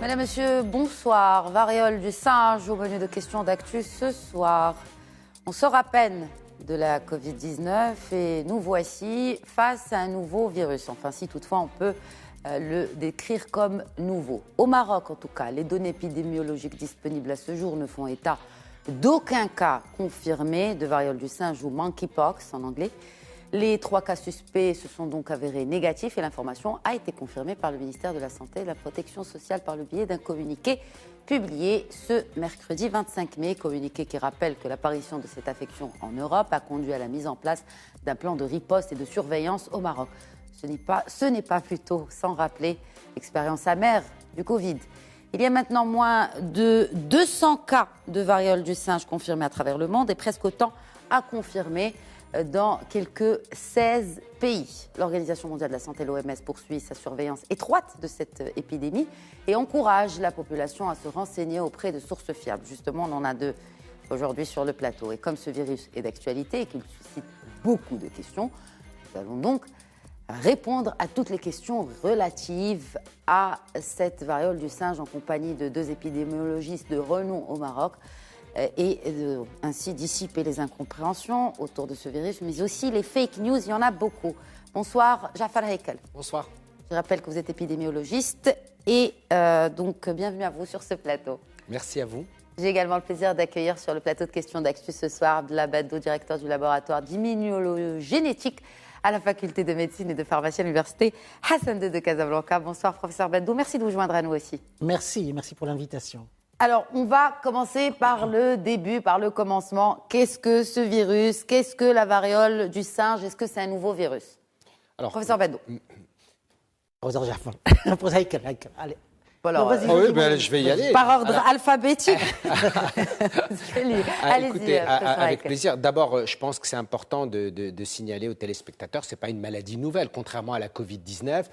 Mesdames, Messieurs, bonsoir. Variole du singe au menu de questions d'actu ce soir. On sort à peine de la Covid-19 et nous voici face à un nouveau virus. Enfin, si toutefois on peut le décrire comme nouveau. Au Maroc, en tout cas, les données épidémiologiques disponibles à ce jour ne font état d'aucun cas confirmé de variole du singe ou monkeypox en anglais. Les 3 cas suspects se sont donc avérés négatifs et l'information a été confirmée par le ministère de la Santé et de la Protection sociale par le biais d'un communiqué publié ce mercredi 25 mai. Communiqué qui rappelle que l'apparition de cette affection en Europe a conduit à la mise en place d'un plan de riposte et de surveillance au Maroc. Ce n'est pas plutôt sans rappeler l'expérience amère du Covid. Il y a maintenant moins de 200 cas de variole du singe confirmés à travers le monde et presque autant à confirmer dans quelques 16 pays. L'Organisation mondiale de la santé, l'OMS, poursuit sa surveillance étroite de cette épidémie et encourage la population à se renseigner auprès de sources fiables. Justement, on en a 2 aujourd'hui sur le plateau. Et comme ce virus est d'actualité et qu'il suscite beaucoup de questions, nous allons donc répondre à toutes les questions relatives à cette variole du singe en compagnie de 2 épidémiologistes de renom au Maroc et ainsi dissiper les incompréhensions autour de ce virus, mais aussi les fake news, il y en a beaucoup. Bonsoir, Jafar Heikel. Bonsoir. Je rappelle que vous êtes épidémiologiste et donc bienvenue à vous sur ce plateau. Merci à vous. J'ai également le plaisir d'accueillir sur le plateau de questions d'actu ce soir Abdallah Badou, directeur du laboratoire d'immunogénétique à la faculté de médecine et de pharmacie à l'université Hassan II de Casablanca. Bonsoir professeur Badou, merci de vous joindre à nous aussi. Merci pour l'invitation. Alors, on va commencer par le début, par le commencement. Qu'est-ce que ce virus? Qu'est-ce que la variole du singe? Est-ce que c'est un nouveau virus? Alors, professeur Badou. Professeur Jafar. Professeur Heikel, allez. Voilà. Oui, je vais y aller. Par ordre alphabétique. Écoutez, avec plaisir. D'abord, je pense que c'est important de signaler aux téléspectateurs, ce n'est pas une maladie nouvelle. Contrairement à la Covid-19,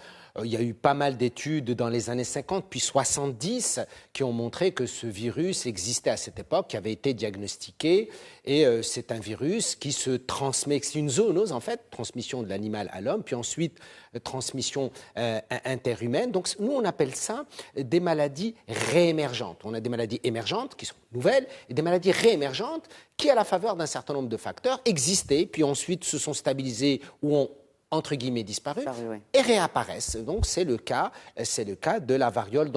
il y a eu pas mal d'études dans les années 50 puis 70 qui ont montré que ce virus existait à cette époque, qui avait été diagnostiqué. Et c'est un virus qui se transmet, c'est une zoonose en fait, transmission de l'animal à l'homme, puis ensuite transmission interhumaine. Donc nous, on appelle ça des maladies réémergentes. On a des maladies émergentes qui sont nouvelles et des maladies réémergentes qui, à la faveur d'un certain nombre de facteurs, existaient, puis ensuite se sont stabilisées ou ont entre guillemets disparu, et réapparaissent. Donc c'est le cas de la variole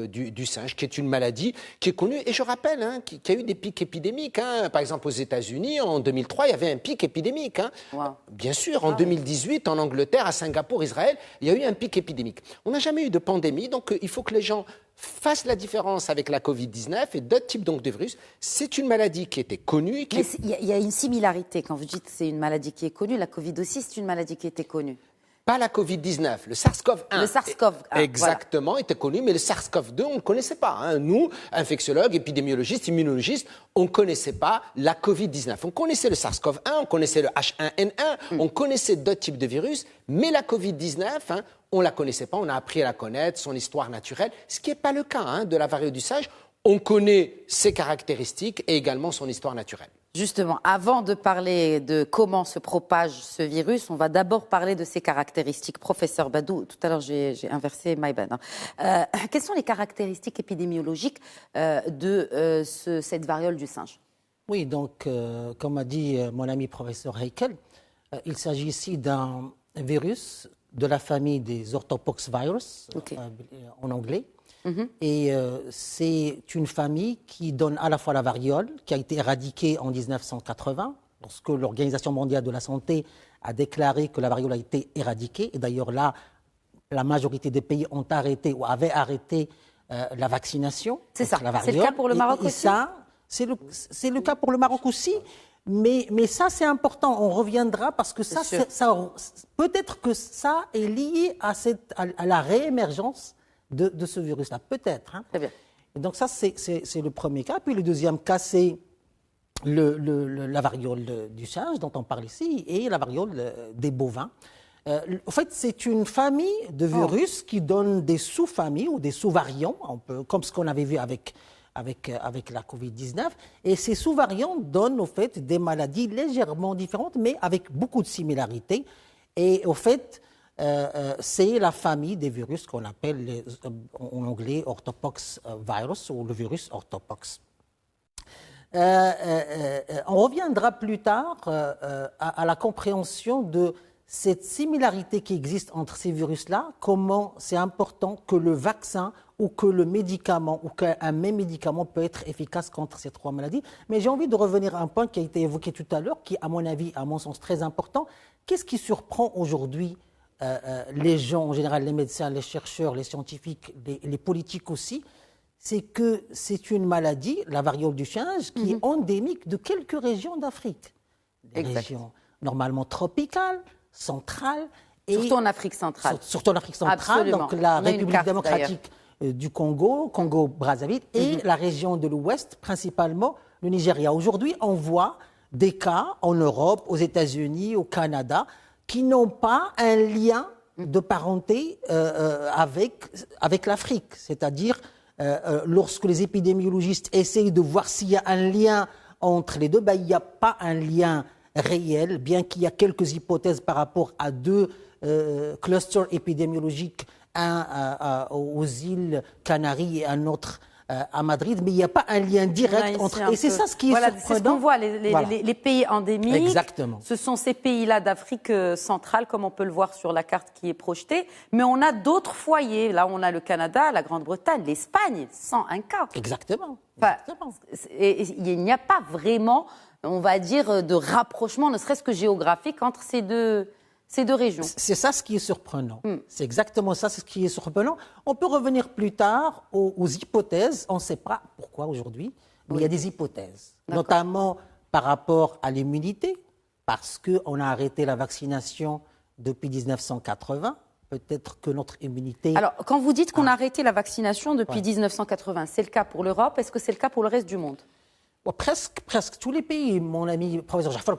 du singe, qui est une maladie qui est connue. Et je rappelle qu'il y a eu des pics épidémiques. Par exemple, aux États-Unis, en 2003, il y avait un pic épidémique. Wow. Bien sûr, en 2018, en Angleterre, à Singapour, Israël, il y a eu un pic épidémique. On n'a jamais eu de pandémie, donc il faut que les gens fassent la différence avec la Covid-19 et d'autres types de virus. C'est une maladie qui était connue. Mais il y a une similarité. Quand vous dites que c'est une maladie qui est connue, la Covid aussi, c'est une maladie qui était connue. Pas la Covid-19, le SARS-CoV-1. Le SARS-CoV-1. Exactement, était connu, mais le SARS-CoV-2, on ne connaissait pas. Nous, infectiologues, épidémiologistes, immunologistes, on ne connaissait pas la Covid-19. On connaissait le SARS-CoV-1, on connaissait le H1N1, on connaissait d'autres types de virus, mais la Covid-19, on ne la connaissait pas, on a appris à la connaître, son histoire naturelle, ce qui n'est pas le cas de la variole du singe. On connaît ses caractéristiques et également son histoire naturelle. Justement, avant de parler de comment se propage ce virus, on va d'abord parler de ses caractéristiques. Professeur Badou, tout à l'heure j'ai inversé my bad. Quelles sont les caractéristiques épidémiologiques de cette variole du singe? Oui, donc, comme a dit mon ami professeur Heikel, il s'agit ici d'un virus de la famille des orthopoxvirus, en anglais. Et c'est une famille qui donne à la fois la variole, qui a été éradiquée en 1980, lorsque l'Organisation mondiale de la santé a déclaré que la variole a été éradiquée. Et d'ailleurs là, la majorité des pays ont arrêté ou avaient arrêté la vaccination. C'est ça, c'est le cas pour le Maroc aussi. Et ça, c'est le cas pour le Maroc aussi. Mais ça, c'est important. On reviendra parce que ça peut-être que ça est lié à la réémergence de ce virus-là. Peut-être. Très bien. Et donc ça, c'est le premier cas. Puis le deuxième cas, c'est la variole du singe dont on parle ici et la variole des bovins. En fait, c'est une famille de virus qui donne des sous-familles ou des sous-variants, comme ce qu'on avait vu avec avec la Covid-19. Et ces sous-variants donnent au fait des maladies légèrement différentes, mais avec beaucoup de similarités. Et au fait, c'est la famille des virus qu'on appelle en anglais orthopox virus ou le virus orthopox. On reviendra plus tard à la compréhension de cette similarité qui existe entre ces virus-là, comment c'est important que le vaccin ou que le médicament ou qu'un même médicament peut être efficace contre ces trois maladies. Mais j'ai envie de revenir à un point qui a été évoqué tout à l'heure, qui, à mon avis, à mon sens, très important. Qu'est-ce qui surprend aujourd'hui les gens, en général les médecins, les chercheurs, les scientifiques, les politiques aussi? C'est que c'est une maladie, la variole du singe, qui est endémique de quelques régions d'Afrique. Des régions normalement tropicales, centrales. Surtout en Afrique centrale. Surtout en Afrique centrale, absolument. Donc la République démocratique du Congo, Congo-Brazzaville, et la région de l'Ouest, principalement le Nigeria. Aujourd'hui, on voit des cas en Europe, aux États-Unis, au Canada, qui n'ont pas un lien de parenté avec l'Afrique. C'est-à-dire, lorsque les épidémiologistes essayent de voir s'il y a un lien entre les deux, il n'y a pas un lien réel, bien qu'il y a quelques hypothèses par rapport à deux clusters épidémiologiques, un aux îles Canaries et un autre à Madrid, mais il n'y a pas un lien direct entre... Et c'est ça ce qui est surprenant. C'est ce qu'on voit, les pays endémiques. Exactement. Ce sont ces pays-là d'Afrique centrale, comme on peut le voir sur la carte qui est projetée. Mais on a d'autres foyers. Là, on a le Canada, la Grande-Bretagne, l'Espagne, 101 cas. Exactement. Enfin, et il n'y a pas vraiment, on va dire, de rapprochement, ne serait-ce que géographique, entre ces deux régions. C'est ça ce qui est surprenant. C'est exactement ça ce qui est surprenant. On peut revenir plus tard aux hypothèses. On ne sait pas pourquoi aujourd'hui, mais il y a des hypothèses. Notamment par rapport à l'immunité, parce qu'on a arrêté la vaccination depuis 1980. Peut-être que notre immunité... Alors, quand vous dites qu'on a arrêté la vaccination depuis 1980, c'est le cas pour l'Europe, est-ce que c'est le cas pour le reste du monde ? Bon, presque tous les pays, mon ami professeur Jaffar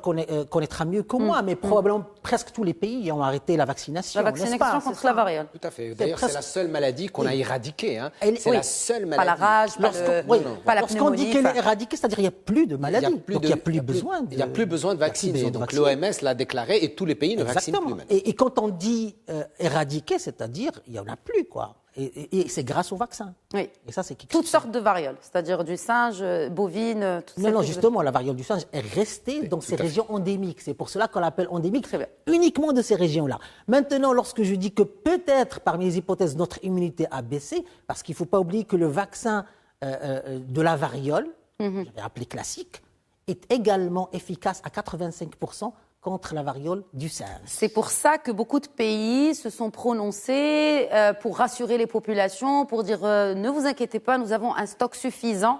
connaîtra mieux que moi, mais probablement presque tous les pays ont arrêté la vaccination. La vaccination contre la variole. Tout à fait. D'ailleurs, c'est la seule maladie qu'on a éradiquée. Hein. C'est la seule maladie. Pas la rage, pas la pneumonie. Lorsqu'on dit qu'elle est éradiquée, c'est-à-dire qu'il n'y a plus de maladie. Donc il n'y a plus besoin de... Il n'y a plus besoin de vacciner. Donc l'OMS l'a déclaré et tous les pays ne vaccinent plus maintenant. Et quand on dit éradiquer, c'est-à-dire il n'y en a plus, quoi. Et c'est grâce au vaccin. Oui. Et ça, c'est toutes sortes de varioles, c'est-à-dire du singe, bovine, tout ça. Non, justement, la variole du singe est restée dans ces régions endémiques. C'est pour cela qu'on l'appelle endémique, uniquement de ces régions-là. Maintenant, lorsque je dis que peut-être, parmi les hypothèses, notre immunité a baissé, parce qu'il ne faut pas oublier que le vaccin de la variole, je vais appeler classique, est également efficace à 85% contre la variole du singe. C'est pour ça que beaucoup de pays se sont prononcés pour rassurer les populations, pour dire ne vous inquiétez pas, nous avons un stock suffisant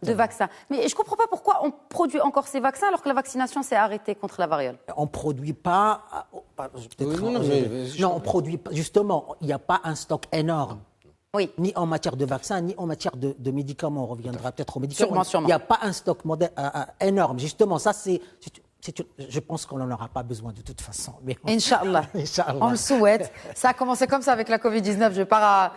de vaccins. Mais je ne comprends pas pourquoi on produit encore ces vaccins alors que la vaccination s'est arrêtée contre la variole. On ne produit pas... on produit... Justement, il n'y a pas un stock énorme. Oui. Ni en matière de vaccins, ni en matière de médicaments. On reviendra peut-être aux médicaments. Sûrement. Il n'y a pas un stock énorme. Justement, ça, je pense qu'on n'en aura pas besoin de toute façon. Inch'Allah. On le souhaite. Ça a commencé comme ça avec la Covid-19. Je ne vais pas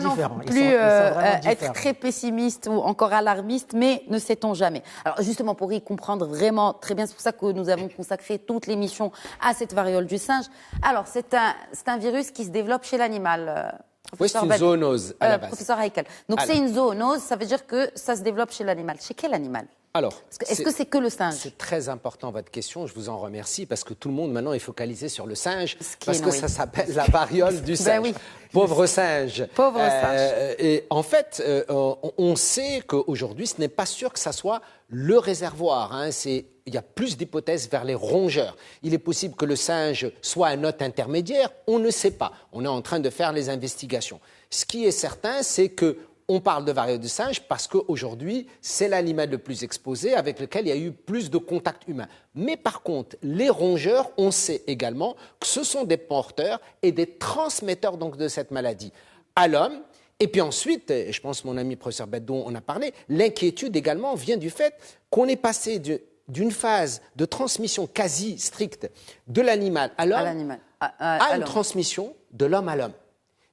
non plus être très pessimiste ou encore alarmiste, mais ne sait-on jamais. Alors justement, pour y comprendre vraiment très bien, c'est pour ça que nous avons consacré toute l'émission à cette variole du singe. Alors, c'est un virus qui se développe chez l'animal. Oui, c'est une zoonose à la base. Professeur Heikel. Donc c'est une zoonose, ça veut dire que ça se développe chez l'animal. Chez quel animal ? Alors, est-ce que c'est que le singe ? C'est très important votre question, je vous en remercie, parce que tout le monde maintenant est focalisé sur le singe, parce que ça s'appelle la variole du singe. Oui. Pauvre singe. Pauvre singe. Et en fait, on sait qu'aujourd'hui, ce n'est pas sûr que ça soit le réservoir. Hein. Il y a plus d'hypothèses vers les rongeurs. Il est possible que le singe soit un hôte intermédiaire, on ne sait pas. On est en train de faire les investigations. Ce qui est certain, c'est que on parle de variole du singe parce qu'aujourd'hui, c'est l'animal le plus exposé avec lequel il y a eu plus de contacts humains. Mais par contre, les rongeurs, on sait également que ce sont des porteurs et des transmetteurs donc, de cette maladie à l'homme. Et puis ensuite, je pense que mon ami professeur Beddon en a parlé, l'inquiétude également vient du fait qu'on est passé d'une phase de transmission quasi stricte de l'animal à l'homme à une transmission de l'homme à l'homme.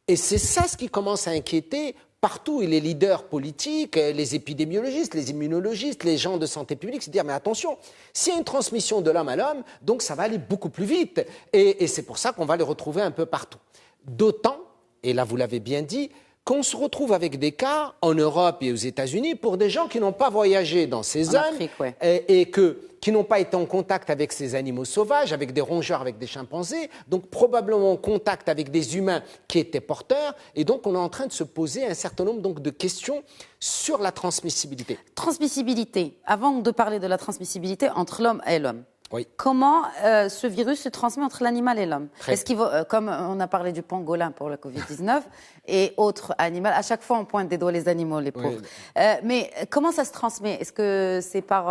Et c'est ça ce qui commence à inquiéter partout, et les leaders politiques, les épidémiologistes, les immunologistes, les gens de santé publique, se dire mais attention, s'il y a une transmission de l'homme à l'homme, donc ça va aller beaucoup plus vite. Et c'est pour ça qu'on va les retrouver un peu partout. D'autant, et là vous l'avez bien dit, qu'on se retrouve avec des cas en Europe et aux États-Unis pour des gens qui n'ont pas voyagé dans ces zones et qui n'ont pas été en contact avec ces animaux sauvages, avec des rongeurs, avec des chimpanzés, donc probablement en contact avec des humains qui étaient porteurs. Et donc on est en train de se poser un certain nombre donc, de questions sur la transmissibilité. Transmissibilité. Avant de parler de la transmissibilité entre l'homme et l'homme. Oui. Comment ce virus se transmet entre l'animal et l'homme? Est-ce qu'il va, comme on a parlé du pangolin pour la Covid-19 et autres animaux, à chaque fois on pointe des doigts les animaux, les pauvres. Oui. Mais comment ça se transmet? Est-ce que c'est par...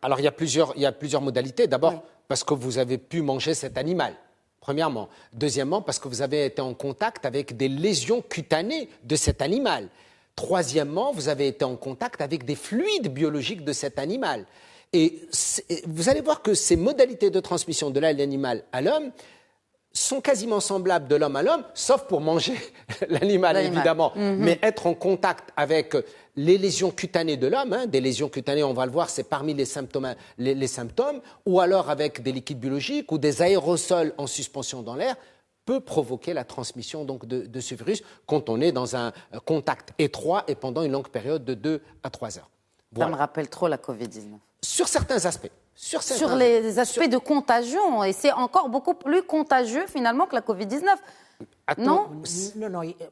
Alors il y a plusieurs modalités. D'abord, parce que vous avez pu manger cet animal. Premièrement. Deuxièmement, parce que vous avez été en contact avec des lésions cutanées de cet animal. Troisièmement, vous avez été en contact avec des fluides biologiques de cet animal. Et vous allez voir que ces modalités de transmission de l'animal à l'homme sont quasiment semblables de l'homme à l'homme, sauf pour manger l'animal, évidemment. Mais être en contact avec les lésions cutanées de l'homme, des lésions cutanées, on va le voir, c'est parmi les symptômes, ou alors avec des liquides biologiques ou des aérosols en suspension dans l'air, peut provoquer la transmission donc, de ce virus quand on est dans un contact étroit et pendant une longue période de 2 à 3 heures. Voilà. Ça me rappelle trop la Covid-19. Sur certains aspects. Sur les aspects de contagion. Et c'est encore beaucoup plus contagieux, finalement, que la Covid-19. Non,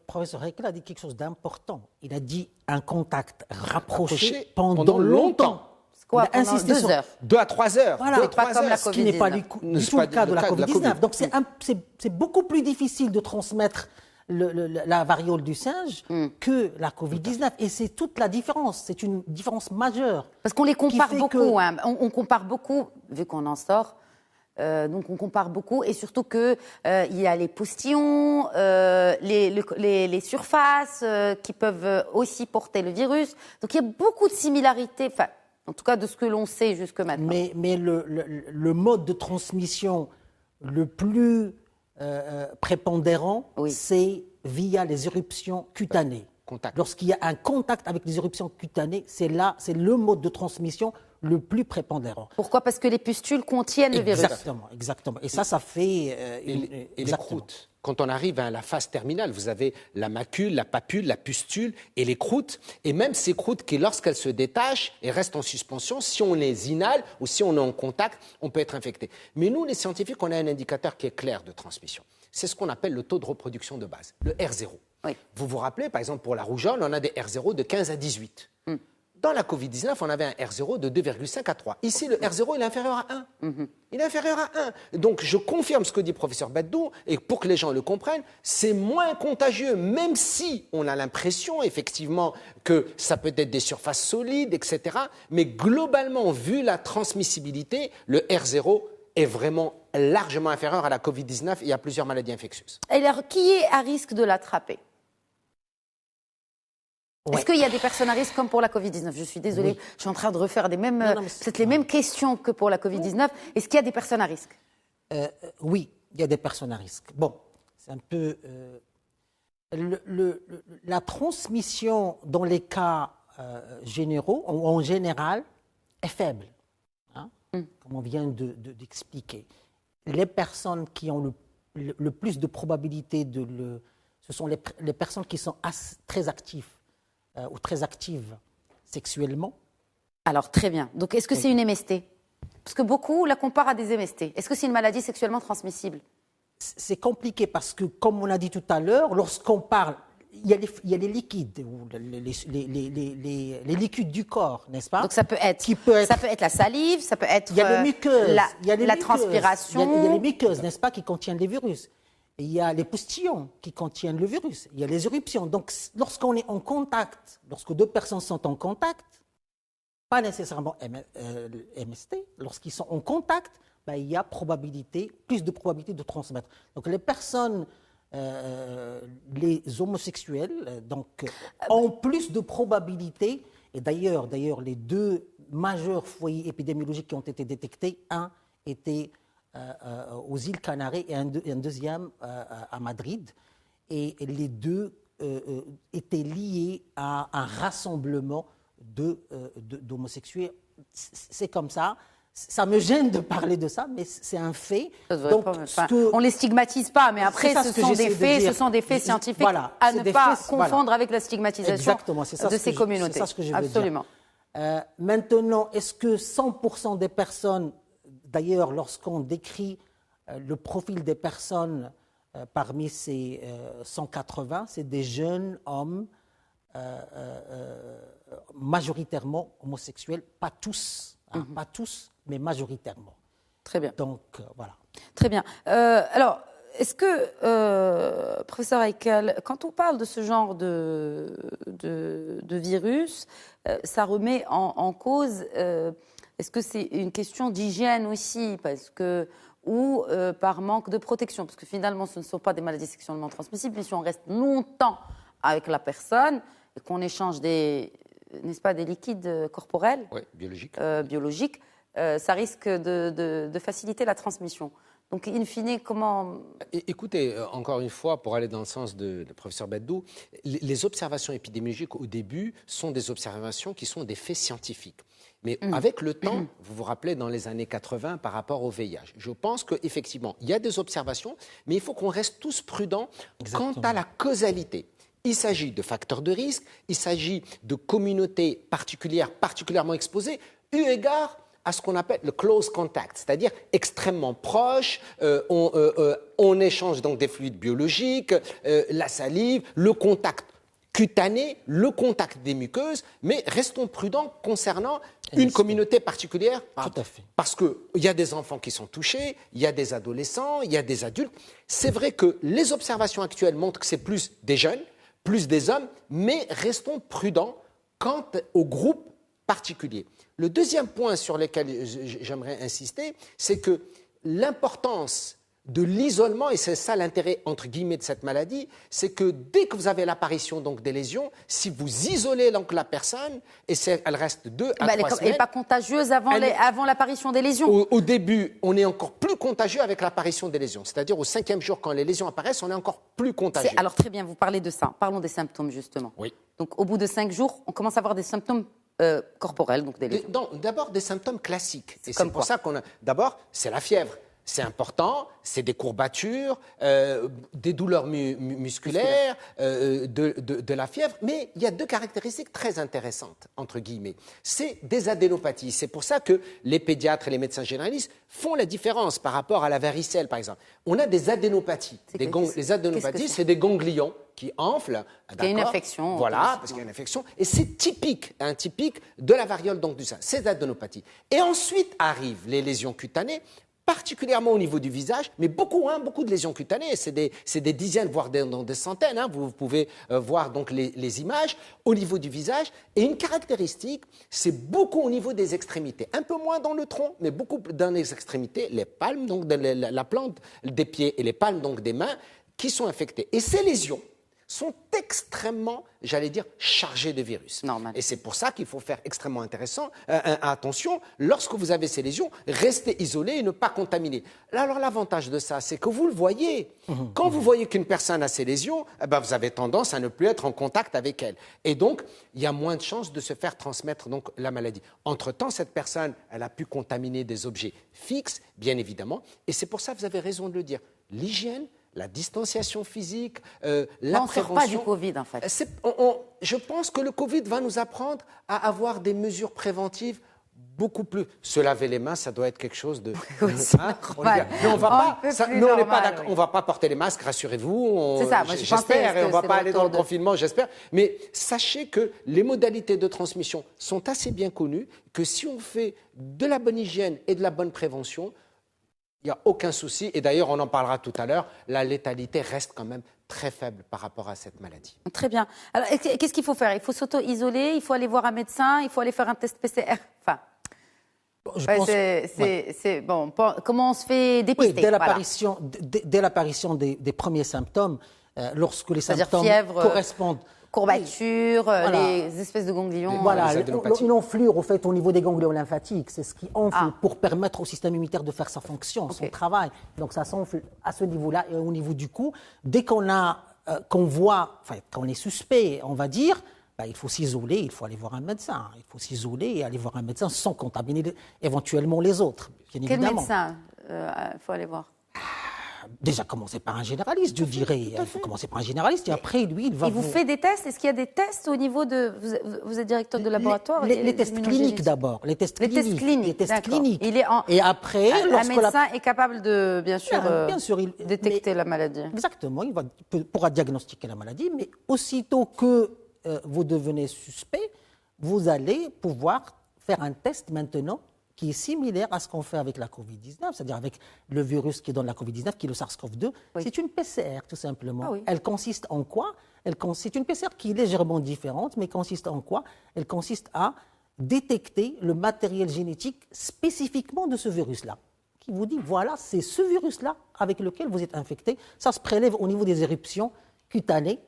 professeur Heikel a dit quelque chose d'important. Il a dit un contact rapproché pendant longtemps. C'est quoi, il a insisté 2 heures. 2 à 3 heures. Voilà, pas comme la Covid-19. Ce qui n'est pas du tout le cas de la Covid-19. Donc c'est beaucoup plus difficile de transmettre la variole du singe que la Covid-19. Et c'est toute la différence. C'est une différence majeure. Parce qu'on les compare beaucoup. On compare beaucoup, vu qu'on en sort. Donc on compare beaucoup. Et surtout qu'il y a les postillons, les surfaces qui peuvent aussi porter le virus. Donc il y a beaucoup de similarités, enfin, en tout cas de ce que l'on sait jusque maintenant. Mais le mode de transmission le plus prépondérant, c'est via les éruptions cutanées. Lorsqu'il y a un contact avec les éruptions cutanées, c'est le mode de transmission le plus prépondérant. Pourquoi? Parce que les pustules contiennent le virus. Exactement. Et ça fait... et les croûtes. Quand on arrive à la phase terminale, vous avez la macule, la papule, la pustule et les croûtes. Et même ces croûtes qui, lorsqu'elles se détachent et restent en suspension, si on les inhale ou si on est en contact, on peut être infecté. Mais nous, les scientifiques, on a un indicateur qui est clair de transmission. C'est ce qu'on appelle le taux de reproduction de base, le R0. Oui. Vous vous rappelez, par exemple, pour la rougeole, on a des R0 de 15 à 18. Dans la Covid-19, on avait un R0 de 2,5 à 3. Ici, le R0, il est inférieur à 1. Il est inférieur à 1. Donc, je confirme ce que dit le professeur Baddou, et pour que les gens le comprennent, c'est moins contagieux, même si on a l'impression, effectivement, que ça peut être des surfaces solides, etc. Mais globalement, vu la transmissibilité, le R0 est vraiment largement inférieur à la Covid-19 et à plusieurs maladies infectieuses. Et alors, qui est à risque de l'attraper ? Est-ce qu'il y a des personnes à risque comme pour la Covid-19 ? Je suis désolée, je suis en train de refaire les mêmes questions que pour la Covid-19. Est-ce qu'il y a des personnes à risque ? Oui, il y a des personnes à risque. Bon, c'est un peu... la transmission dans les cas généraux, en général, est faible, comme on vient d'expliquer. Les personnes qui ont le plus de probabilité ce sont les personnes qui sont très actives. Ou très actives sexuellement. Alors, très bien. Donc, est-ce que c'est une MST ? Parce que beaucoup la comparent à des MST. Est-ce que c'est une maladie sexuellement transmissible ? C'est compliqué parce que, comme on a dit tout à l'heure, lorsqu'on parle, il y a les liquides, les liquides du corps, n'est-ce pas ? Donc, ça peut être la salive, ça peut être les muqueuses, la transpiration. Il y a les muqueuses, n'est-ce pas, qui contiennent les virus. Il y a les postillons qui contiennent le virus. Il y a les éruptions. Donc, lorsqu'on est en contact, lorsque deux personnes sont en contact, pas nécessairement MST, lorsqu'ils sont en contact, il y a plus de probabilité de transmettre. Donc, les personnes, les homosexuels, ont plus de probabilité. Et d'ailleurs, les 2 majeurs foyers épidémiologiques qui ont été détectés, un était aux îles Canaries et un deuxième à Madrid. Et les 2 était lié à un rassemblement d'homosexuels. C'est comme ça. Ça me gêne de parler de ça, mais c'est un fait. Donc, on ne les stigmatise pas, mais après, ce sont des faits scientifiques à ne pas confondre avec la stigmatisation de ces communautés. C'est ça ce que je veux Absolument. dire. Maintenant, est-ce que 100% des personnes, d'ailleurs, lorsqu'on décrit le profil des personnes parmi ces 180, c'est des jeunes hommes majoritairement homosexuels, pas tous, pas tous, mais majoritairement. Très bien. Donc, voilà. Très bien. Alors, est-ce que, professeur Heikel, quand on parle de ce genre de virus, ça remet en cause, est-ce que c'est une question d'hygiène aussi, ou par manque de protection? Parce que finalement, ce ne sont pas des maladies sexuellement transmissibles, mais si on reste longtemps avec la personne et qu'on échange n'est-ce pas, des liquides corporels, biologiques, ça risque de faciliter la transmission. Donc, in fine, comment... Écoutez, encore une fois, pour aller dans le sens de professeur Beddou, les observations épidémiologiques au début sont des observations qui sont des faits scientifiques. Mais avec le temps, vous vous rappelez dans les années 80 par rapport au VIH, je pense qu'effectivement, il y a des observations, mais il faut qu'on reste tous prudents quant à la causalité. Il s'agit de facteurs de risque, il s'agit de communautés particulières, particulièrement exposées, eu égard à ce qu'on appelle le close contact, c'est-à-dire extrêmement proche, on échange donc des fluides biologiques, la salive, le contact cutané, le contact des muqueuses, mais restons prudents concernant une communauté particulière. Tout à fait. Parce qu'il y a des enfants qui sont touchés, il y a des adolescents, il y a des adultes. C'est vrai que les observations actuelles montrent que c'est plus des jeunes, plus des hommes, mais restons prudents quant au groupe particulier. Le deuxième point sur lequel j'aimerais insister, c'est que l'importance de l'isolement, et c'est ça l'intérêt entre guillemets de cette maladie, c'est que dès que vous avez l'apparition donc des lésions, si vous isolez donc la personne, et elle reste 2 à 3 semaines... Elle n'est pas contagieuse avant l'apparition des lésions. Au début, on est encore plus contagieux avec l'apparition des lésions. C'est-à-dire au 5e jour, quand les lésions apparaissent, on est encore plus contagieux. Alors très bien, vous parlez de ça. Parlons des symptômes justement. Oui. Donc au bout de 5 jours, on commence à avoir des symptômes corporels, donc des lésions. D'abord des symptômes classiques. Et c'est pour ça qu'on a... D'abord, c'est la fièvre. C'est important, c'est des courbatures, des douleurs musculaires, de la fièvre, mais il y a 2 caractéristiques très intéressantes, entre guillemets. C'est des adénopathies. C'est pour ça que les pédiatres et les médecins généralistes font la différence par rapport à la varicelle, par exemple. On a des adénopathies. Les adénopathies, c'est des ganglions qui enflent. Il y a une infection. Voilà, parce qu'il y a une infection. Et c'est typique de la variole donc, du sein, ces adénopathies. Et ensuite arrivent les lésions cutanées, particulièrement au niveau du visage, mais beaucoup de lésions cutanées, c'est des dizaines, voire des centaines, vous pouvez voir donc les images au niveau du visage, et une caractéristique, c'est beaucoup au niveau des extrémités, un peu moins dans le tronc, mais beaucoup dans les extrémités, les palmes, donc la plante des pieds et les palmes donc des mains, qui sont infectées. Et ces lésions sont extrêmement, j'allais dire, chargées de virus. Normal. Et c'est pour ça qu'il faut faire extrêmement attention. Lorsque vous avez ces lésions, restez isolé et ne pas contaminer. Alors l'avantage de ça, c'est que vous le voyez. Quand vous voyez qu'une personne a ces lésions, vous avez tendance à ne plus être en contact avec elle. Et donc, il y a moins de chances de se faire transmettre donc, la maladie. Entre-temps, cette personne, elle a pu contaminer des objets fixes, bien évidemment. Et c'est pour ça, vous avez raison de le dire, l'hygiène, la distanciation physique, la prévention. On ne sort pas du Covid, en fait. Je pense que le Covid va nous apprendre à avoir des mesures préventives beaucoup plus. Se laver les mains, ça doit être quelque chose de... Oui, mais on ne va pas porter les masques, rassurez-vous. C'est ça, j'espère, et on ne va pas aller dans le confinement, j'espère. Mais sachez que les modalités de transmission sont assez bien connues, que si on fait de la bonne hygiène et de la bonne prévention, il n'y a aucun souci. Et d'ailleurs, on en parlera tout à l'heure, la létalité reste quand même très faible par rapport à cette maladie. Très bien. Alors, qu'est-ce qu'il faut faire? Il faut s'auto-isoler, il faut aller voir un médecin, il faut aller faire un test PCR. Enfin, comment on se fait dépister? Oui, dès l'apparition des premiers symptômes, lorsque les symptômes correspondent... Courbatures, les espèces de ganglions. Voilà, une enflure au fait au niveau des ganglions lymphatiques, c'est ce qui enfle pour permettre au système immunitaire de faire sa fonction, son travail. Donc ça s'enfle à ce niveau-là et au niveau du cou. Dès qu'on a qu'on voit, enfin, quand on est suspect, on va dire, il faut s'isoler, il faut aller voir un médecin. Il faut s'isoler et aller voir un médecin sans contaminer éventuellement les autres, bien Quel évidemment. médecin il faut aller voir? Déjà, commencer par un généraliste, je dirais. Il faut commencer par un généraliste et après, lui, il va vous fait des tests? Est-ce qu'il y a des tests au niveau de... Vous êtes directeur de laboratoire? Les tests cliniques d'abord. Les tests cliniques. Il est et après, un médecin est capable de, bien sûr, détecter la maladie. Exactement, pourra diagnostiquer la maladie, mais aussitôt que vous devenez suspect, vous allez pouvoir faire un test maintenant qui est similaire à ce qu'on fait avec la Covid-19, c'est-à-dire avec le virus qui donne la Covid-19, qui est le SARS-CoV-2. Oui. C'est une PCR, tout simplement. Ah oui. Elle consiste en quoi? C'est une PCR qui est légèrement différente, mais consiste en quoi? Elle consiste à détecter le matériel génétique spécifiquement de ce virus-là, qui vous dit, voilà, c'est ce virus-là avec lequel vous êtes infecté. Ça se prélève au niveau des éruptions cutanées.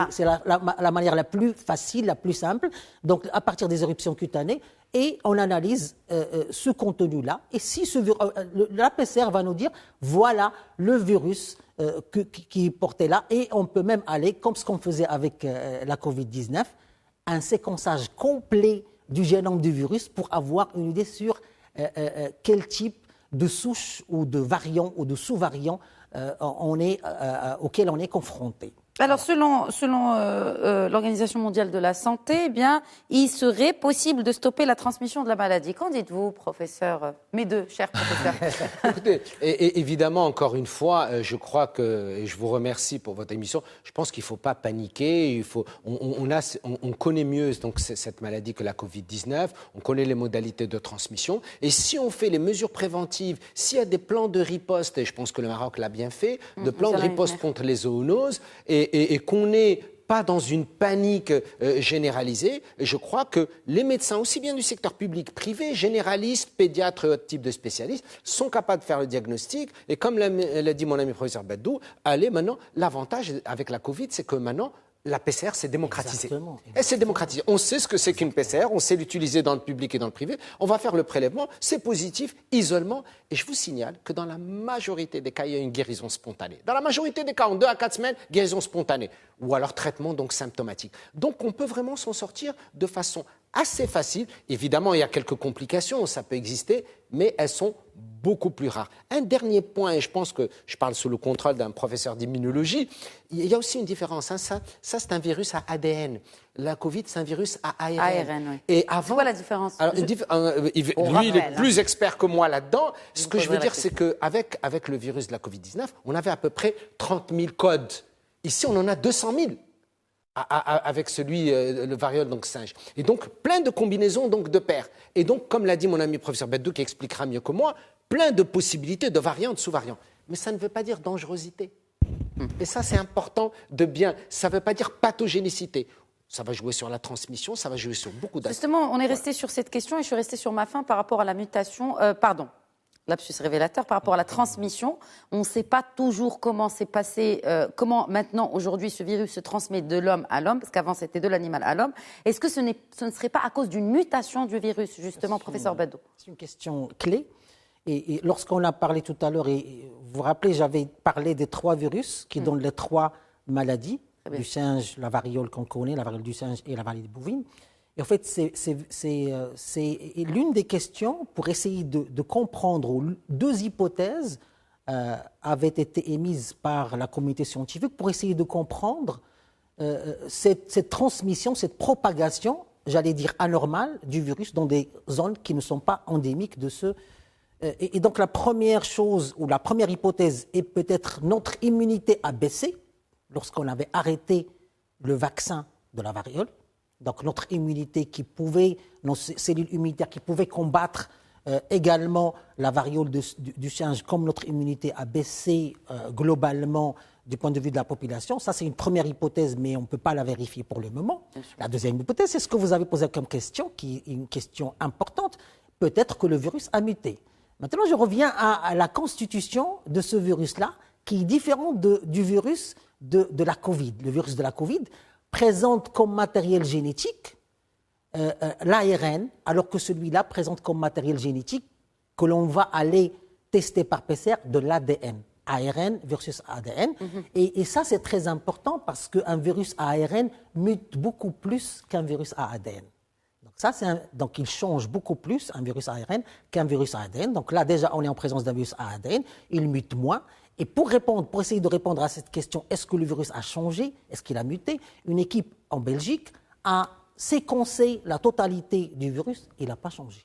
C'est la manière la plus facile, la plus simple. Donc, à partir des éruptions cutanées, et on analyse ce contenu-là. Et si la PCR va nous dire, voilà le virus qui est porté là. Et on peut même aller, comme ce qu'on faisait avec la Covid-19, un séquençage complet du génome du virus pour avoir une idée sur quel type de souche ou de variant ou de sous-variant auquel on est confronté. Alors, selon l'Organisation mondiale de la santé, eh bien, il serait possible de stopper la transmission de la maladie. Qu'en dites-vous, professeur? Mes deux chers professeurs. Écoutez, évidemment, encore une fois, je crois que, et je vous remercie pour votre émission, je pense qu'il ne faut pas paniquer. On connaît mieux donc, cette maladie que la Covid-19, on connaît les modalités de transmission. Et si on fait les mesures préventives, s'il y a des plans de riposte, et je pense que le Maroc l'a bien fait, de plans de riposte contre les zoonoses, et qu'on n'est pas dans une panique généralisée, je crois que les médecins, aussi bien du secteur public, privé, généralistes, pédiatres et autres types de spécialistes, sont capables de faire le diagnostic. Et comme l'a dit mon ami professeur Baddou, l'avantage avec la Covid, c'est que maintenant, la PCR s'est démocratisée. Exactement. Elle s'est démocratisée. On sait ce que c'est qu'une PCR, on sait l'utiliser dans le public et dans le privé. On va faire le prélèvement, c'est positif, isolement. Et je vous signale que dans la majorité des cas, il y a une guérison spontanée. Dans la majorité des cas, en 2 à 4 semaines, guérison spontanée. Ou alors traitement donc symptomatique. Donc on peut vraiment s'en sortir de façon assez facile. Évidemment, il y a quelques complications, ça peut exister, mais elles sont beaucoup plus rares. Un dernier point, et je pense que je parle sous le contrôle d'un professeur d'immunologie, il y a aussi une différence. Hein. Ça c'est un virus à ADN. La Covid, c'est un virus à ARN. ARN, oui. Et avant, c'est quoi la différence? Alors, lui, il est plus expert que moi là-dedans. Ce que je veux dire, c'est qu'avec le virus de la Covid-19, on avait à peu près 30 000 codes. Ici, on en a 200 000. Avec le variole donc singe. Et donc, plein de combinaisons donc, de paires. Et donc, comme l'a dit mon ami professeur Baddou, qui expliquera mieux que moi, plein de possibilités de variantes, sous-variantes. Mais ça ne veut pas dire dangerosité. Et ça, c'est important de bien... Ça ne veut pas dire pathogénicité. Ça va jouer sur la transmission, ça va jouer sur beaucoup d'aspects. Justement, on est resté sur cette question et je suis restée sur ma fin par rapport à la mutation... lapsus révélateur, par rapport à la transmission. On ne sait pas toujours comment s'est passé, comment maintenant, aujourd'hui, ce virus se transmet de l'homme à l'homme, parce qu'avant, c'était de l'animal à l'homme. Est-ce que ce ne serait pas à cause d'une mutation du virus, justement, professeur Baddou? C'est une question clé. Et lorsqu'on a parlé tout à l'heure, et vous vous rappelez, j'avais parlé des 3 virus qui donnent les 3 maladies, du singe, la variole qu'on connaît, la variole du singe et la variole bovine. Et en fait, c'est l'une des questions pour essayer de comprendre, où 2 hypothèses avaient été émises par la communauté scientifique pour essayer de comprendre cette transmission, cette propagation, j'allais dire anormale, du virus dans des zones qui ne sont pas endémiques de ce... Et donc la première chose, ou la première hypothèse est peut-être notre immunité a baissé lorsqu'on avait arrêté le vaccin de la variole. Donc notre immunité nos cellules immunitaires qui pouvaient combattre également la variole du singe, comme notre immunité a baissé globalement du point de vue de la population. Ça, c'est une première hypothèse, mais on ne peut pas la vérifier pour le moment. La deuxième hypothèse, c'est ce que vous avez posé comme question, qui est une question importante. Peut-être que le virus a muté. Maintenant, je reviens à la constitution de ce virus-là, qui est différent du virus de la Covid. Le virus de la Covid présente comme matériel génétique l'ARN, alors que celui-là présente comme matériel génétique que l'on va aller tester par PCR de l'ADN. ARN versus ADN. Et ça, c'est très important parce qu'un virus à ARN mute beaucoup plus qu'un virus à ADN. Donc, il change beaucoup plus, un virus à ARN, qu'un virus à ADN. Donc là, déjà, on est en présence d'un virus à ADN. Il mute moins. Et pour essayer de répondre à cette question, est-ce que le virus a changé? Est-ce qu'il a muté? Une équipe en Belgique a séquencé la totalité du virus. Il n'a pas changé.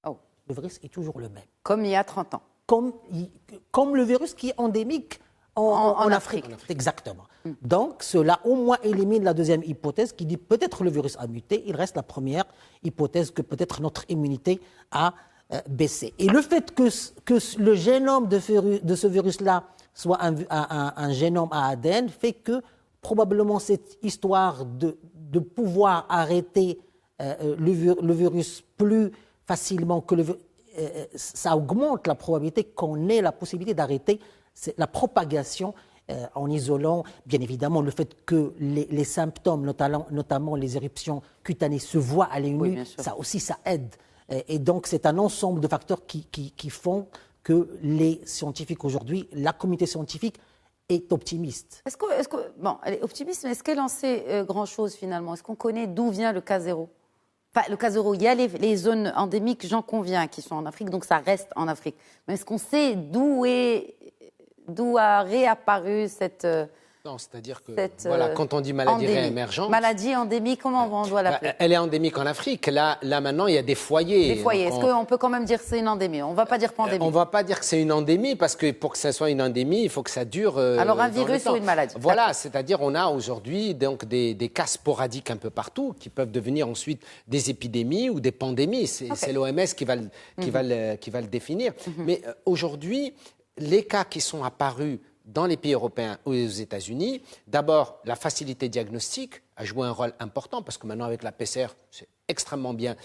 Oh. Le virus est toujours le même. Comme il y a 30 ans. Comme le virus qui est endémique en Afrique. Exactement. Donc, cela au moins élimine la deuxième hypothèse qui dit peut-être le virus a muté. Il reste la première hypothèse que peut-être notre immunité a baissé. Et le fait que le génome de ce virus-là soit un génome à ADN fait que probablement cette histoire de pouvoir arrêter le virus plus facilement que ça augmente la probabilité qu'on ait la possibilité d'arrêter la propagation en isolant, bien évidemment, le fait que les symptômes, notamment les éruptions cutanées, se voient à l'œil nu, ça aussi, ça aide. Et donc, c'est un ensemble de facteurs qui font que les scientifiques aujourd'hui, la communauté scientifique est optimiste. Bon, elle est optimiste, mais est-ce qu'elle en sait grand-chose finalement? Est-ce qu'on connaît d'où vient le cas zéro? Enfin, le cas zéro, il y a les zones endémiques, j'en conviens, qui sont en Afrique, donc ça reste en Afrique. Mais est-ce qu'on sait d'où a réapparu cette... Non, c'est-à-dire que voilà, quand on dit maladie réémergente... Maladie endémique, comment on doit l'appeler? Elle est endémique en Afrique. Là, maintenant, il y a des foyers. Des foyers. Est-ce qu'on peut quand même dire que c'est une endémie? On ne va pas dire pandémie. On ne va pas dire que c'est une endémie, parce que pour que ça soit une endémie, il faut que ça dure Alors un virus ou une maladie? Voilà, c'est-à-dire on a aujourd'hui donc des cas sporadiques un peu partout, qui peuvent devenir ensuite des épidémies ou des pandémies. C'est l'OMS qui va le définir. Mais aujourd'hui, les cas qui sont apparus dans les pays européens ou aux États-Unis, d'abord, la facilité diagnostique a joué un rôle important parce que maintenant, avec la PCR, c'est extrêmement bien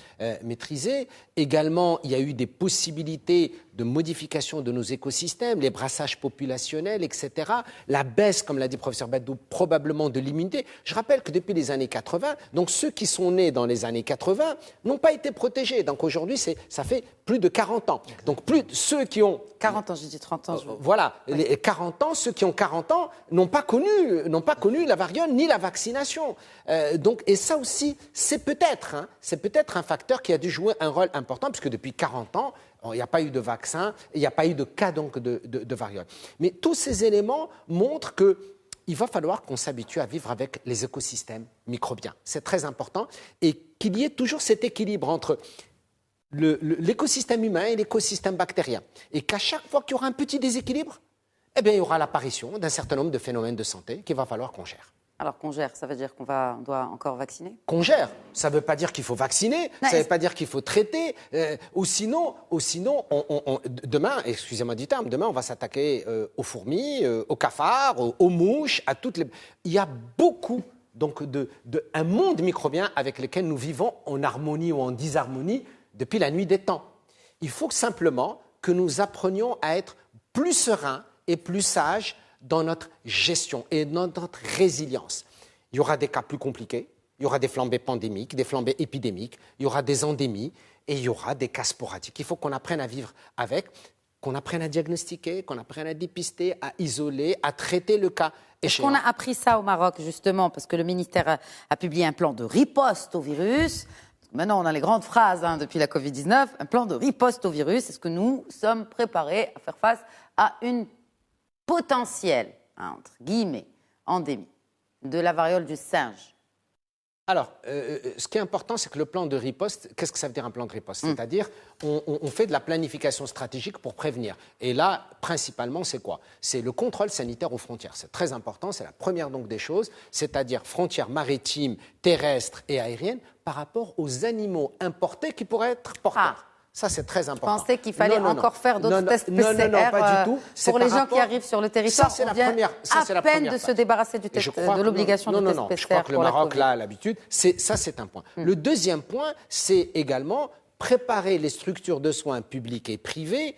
maîtrisé. Également, il y a eu des possibilités de modification de nos écosystèmes, les brassages populationnels, etc. La baisse, comme l'a dit le professeur Badou, probablement de l'immunité. Je rappelle que depuis les années 80, donc ceux qui sont nés dans les années 80 n'ont pas été protégés. Donc aujourd'hui, ça fait plus de 40 ans. Donc ceux qui ont... 40 ans, j'ai dit 30 ans. Voilà, les 40 ans, ceux qui ont 40 ans n'ont pas connu la variole ni la vaccination. Et ça aussi, c'est peut-être un facteur qui a dû jouer un rôle important, puisque depuis 40 ans, il n'y a pas eu de vaccin, il n'y a pas eu de cas donc, de variole. Mais tous ces éléments montrent qu'il va falloir qu'on s'habitue à vivre avec les écosystèmes microbiens. C'est très important. Et qu'il y ait toujours cet équilibre entre l'écosystème humain et l'écosystème bactérien. Et qu'à chaque fois qu'il y aura un petit déséquilibre, eh bien, il y aura l'apparition d'un certain nombre de phénomènes de santé qu'il va falloir qu'on gère. Alors qu'on gère, ça veut dire qu'on doit encore vacciner? Qu'on gère, ça ne veut pas dire qu'il faut vacciner, ça ne veut pas dire qu'il faut traiter, ou sinon demain, excusez-moi du terme, demain on va s'attaquer aux fourmis, aux cafards, aux mouches, à toutes les... Il y a beaucoup donc un monde microbien avec lequel nous vivons en harmonie ou en disharmonie depuis la nuit des temps. Il faut simplement que nous apprenions à être plus sereins et plus sages dans notre gestion et dans notre résilience. Il y aura des cas plus compliqués, il y aura des flambées pandémiques, des flambées épidémiques, il y aura des endémies et il y aura des cas sporadiques. Il faut qu'on apprenne à vivre avec, qu'on apprenne à diagnostiquer, qu'on apprenne à dépister, à isoler, à traiter le cas échéant. Est-ce qu'on a appris ça au Maroc, justement, parce que le ministère a publié un plan de riposte au virus? Maintenant, on a les grandes phrases depuis la Covid-19, un plan de riposte au virus. Est-ce que nous sommes préparés à faire face à une potentielle, entre guillemets, endémie de la variole du singe? Alors, ce qui est important, c'est que le plan de riposte, qu'est-ce que ça veut dire un plan de riposte? C'est-à-dire, on fait de la planification stratégique pour prévenir. Et là, principalement, c'est quoi? C'est le contrôle sanitaire aux frontières. C'est très important, c'est la première donc des choses, c'est-à-dire frontières maritimes, terrestres et aériennes par rapport aux animaux importés qui pourraient être porteurs. Ça, c'est très important. Je pensais qu'il fallait encore faire d'autres tests PCR non, pas du tout. Pour les gens qui arrivent sur le territoire. Ça, c'est la première. À peine de se débarrasser du test, de l'obligation du test PCR. Je crois que le Maroc, là, a l'habitude. Ça, c'est un point. Le deuxième point, c'est également préparer les structures de soins publiques et privées,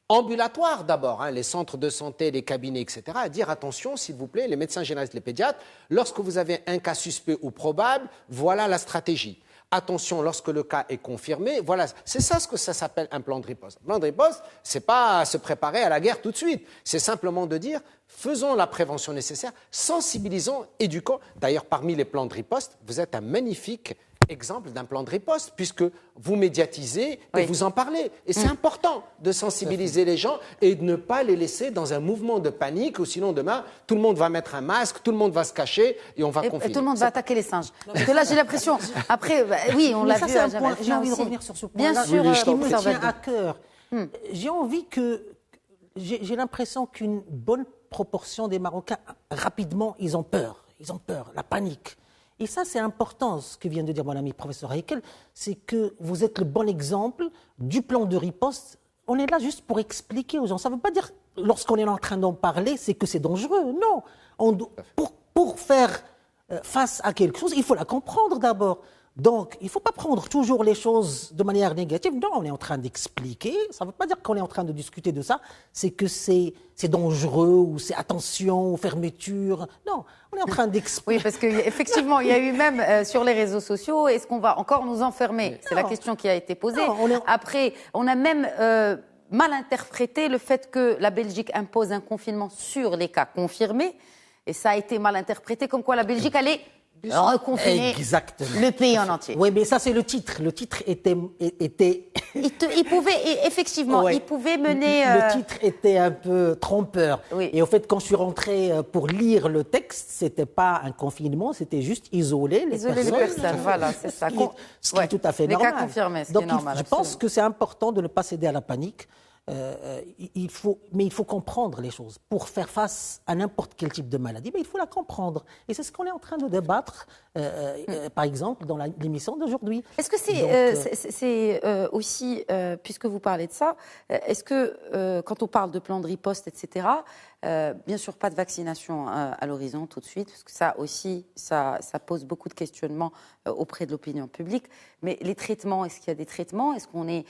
ambulatoires d'abord, les centres de santé, les cabinets, etc., à dire attention, s'il vous plaît, les médecins généralistes, les pédiatres, lorsque vous avez un cas suspect ou probable, voilà la stratégie. attention, lorsque le cas est confirmé, voilà, c'est ça ce que ça s'appelle un plan de riposte. Un plan de riposte, c'est pas se préparer à la guerre tout de suite. C'est simplement de dire, faisons la prévention nécessaire, sensibilisons, éduquons. D'ailleurs, parmi les plans de riposte, vous êtes un magnifique exemple d'un plan de riposte, puisque vous médiatisez et vous en parlez. Et c'est important de sensibiliser les gens et de ne pas les laisser dans un mouvement de panique, ou sinon demain, tout le monde va mettre un masque, tout le monde va se cacher et on va confiner. Et tout le monde va attaquer les singes. Parce que là, j'ai l'impression... Après, oui, on l'a vu à Jamal. J'ai envie de revenir sur ce point-là. Bien sûr, qui me tient à cœur. J'ai envie que... J'ai l'impression qu'une bonne proportion des Marocains, rapidement, ils ont peur. Ils ont peur, la panique. Et ça, c'est important, ce que vient de dire mon ami professeur Heikel, c'est que vous êtes le bon exemple du plan de riposte. On est là juste pour expliquer aux gens. Ça ne veut pas dire, lorsqu'on est en train d'en parler, c'est que c'est dangereux. Non. Pour faire face à quelque chose, il faut la comprendre d'abord. Donc, il ne faut pas prendre toujours les choses de manière négative. Non, on est en train d'expliquer. Ça ne veut pas dire qu'on est en train de discuter de ça. C'est que c'est dangereux ou c'est attention ou fermeture. Non, on est en train d'expliquer. Oui, parce qu'effectivement, il y a eu même sur les réseaux sociaux, est-ce qu'on va encore nous enfermer? C'est la question qui a été posée. Après, on a même mal interprété le fait que la Belgique impose un confinement sur les cas confirmés. Et ça a été mal interprété comme quoi la Belgique allait reconfiner le pays en entier. Oui, mais ça, c'est le titre. Le titre était... Il pouvait, effectivement, il pouvait mener... Le titre était un peu trompeur. Oui. Et au fait, quand je suis rentrée pour lire le texte, c'était pas un confinement, c'était juste isoler les personnes. Voilà, c'est ça. Ce qui est tout à fait normal. Les cas confirmés, ce Donc, qui est normal. Je pense que c'est important de ne pas céder à la panique. Mais il faut comprendre les choses. Pour faire face à n'importe quel type de maladie, il faut la comprendre. Et c'est ce qu'on est en train de débattre, par exemple, dans l'émission d'aujourd'hui. Est-ce que c'est aussi, puisque vous parlez de ça, est-ce que quand on parle de plan de riposte, etc., bien sûr pas de vaccination à l'horizon tout de suite, parce que ça aussi, ça pose beaucoup de questionnements auprès de l'opinion publique, mais les traitements, est-ce qu'il y a des traitements? Est-ce qu'on est...